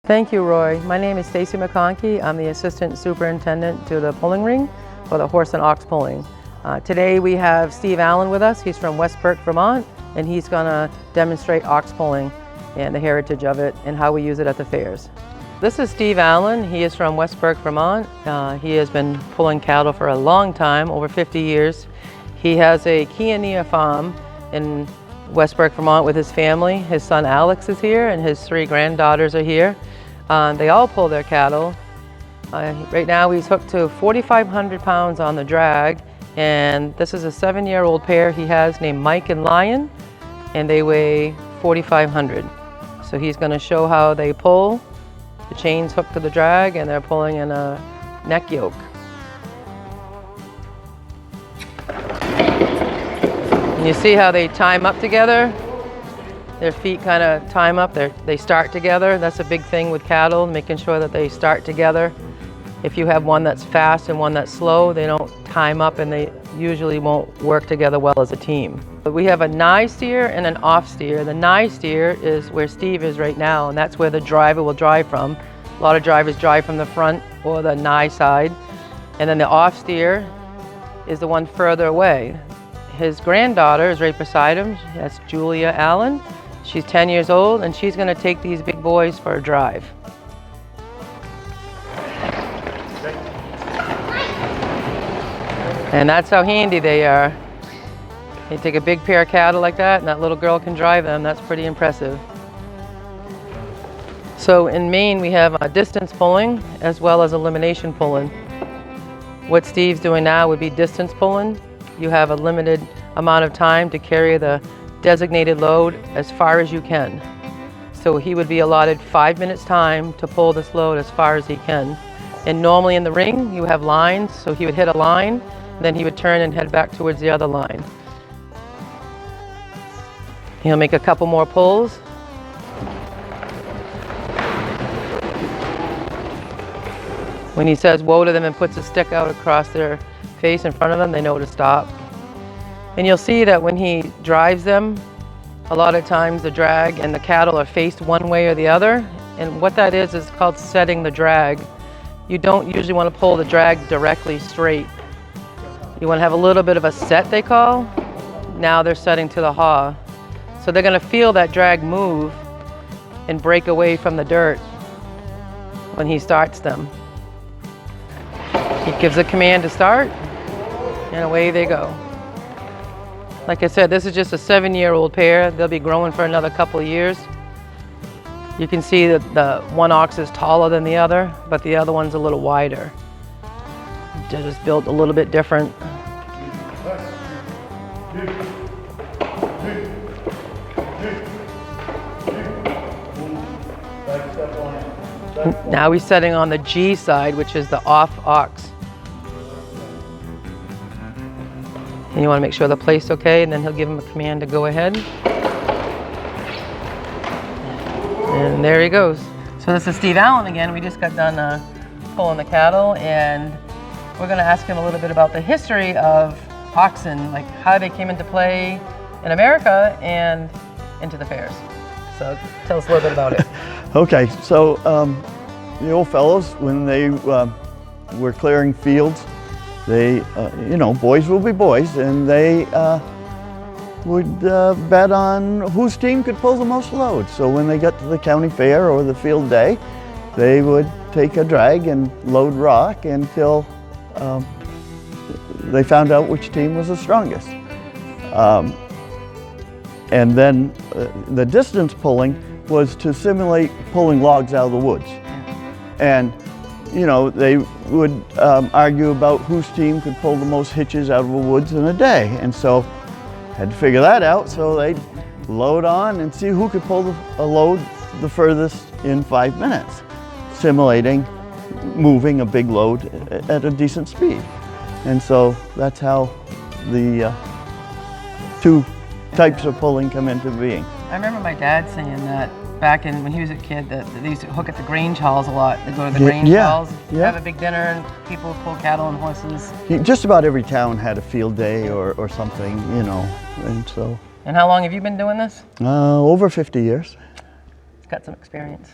Thank you, Roy. My name is Stacy McConkey. I'm the Assistant Superintendent to the pulling ring for the horse and ox pulling. Today we have Steve Allen with us. He's from West Burke, Vermont, and he's going to demonstrate ox pulling and the heritage of it and how we use it at the fairs. This is Steve Allen. He is from West Burke, Vermont. He has been pulling cattle for a long time, over 50 years. He has a Kiania farm in West Burke, Vermont with his family. His son Alex is here and his 3 granddaughters are here. They all pull their cattle. Right now he's hooked to 4,500 pounds on the drag, and this is a 7-year-old pair he has named Mike and Lion, and they weigh 4,500. So he's going to show how they pull. The chain's hooked to the drag and they're pulling in a neck yoke. And you see how they time up together? Their feet kind of time up, they start together. That's a big thing with cattle, making sure that they start together. If you have one that's fast and one that's slow, they don't time up and they usually won't work together well as a team. But we have a nigh steer and an off steer. The nigh steer is where Steve is right now, and that's where the driver will drive from. A lot of drivers drive from the front or the nigh side. And then the off steer is the one further away. His granddaughter is right beside him. That's Julia Allen. She's 10 years old, and she's going to take these big boys for a drive. And that's how handy they are. You take a big pair of cattle like that, and that little girl can drive them. That's pretty impressive. So in Maine, we have distance pulling as well as elimination pulling. What Steve's doing now would be distance pulling. You have a limited amount of time to carry the designated load as far as you can. So he would be allotted 5 minutes time to pull this load as far as he can. And normally in the ring you have lines, so he would hit a line, then he would turn and head back towards the other line. He'll make a couple more pulls. When he says whoa to them and puts a stick out across their face in front of them, they know to stop. And you'll see that when he drives them, a lot of times the drag and the cattle are faced one way or the other. And what that is called setting the drag. You don't usually want to pull the drag directly straight. You want to have a little bit of a set, they call. Now they're setting to the haw. So they're going to feel that drag move and break away from the dirt when he starts them. He gives a command to start, and away they go. Like I said, this is just a 7-year-old pair. They'll be growing for another couple of years. You can see that the one ox is taller than the other, but the other one's a little wider. They're just built a little bit different. Now he's setting on the G side, which is the off ox. And you want to make sure the place's okay, and then he'll give him a command to go ahead. And there he goes. So this is Steve Allen again. We just got done pulling the cattle, and we're going to ask him a little bit about the history of oxen, like how they came into play in America and into the fairs. So tell us a little bit about it. Okay, so the old fellows, when they were clearing fields, they, you know, boys will be boys, and they would bet on whose team could pull the most load. So when they got to the county fair or the field day, they would take a drag and load rock until they found out which team was the strongest. And then the distance pulling was to simulate pulling logs out of the woods. And you know, they would argue about whose team could pull the most hitches out of the woods in a day. And so had to figure that out, so they'd load on and see who could pull a load the furthest in 5 minutes, simulating moving a big load at a decent speed. And so that's how the two types of pulling come into being. I remember my dad saying that back when he was a kid, that they used to hook at the Grange halls a lot. They go to the Grange halls, have a big dinner, and people would pull cattle and horses. Just about every town had a field day or something, you know, and so. And how long have you been doing this? Over 50 years. Got some experience.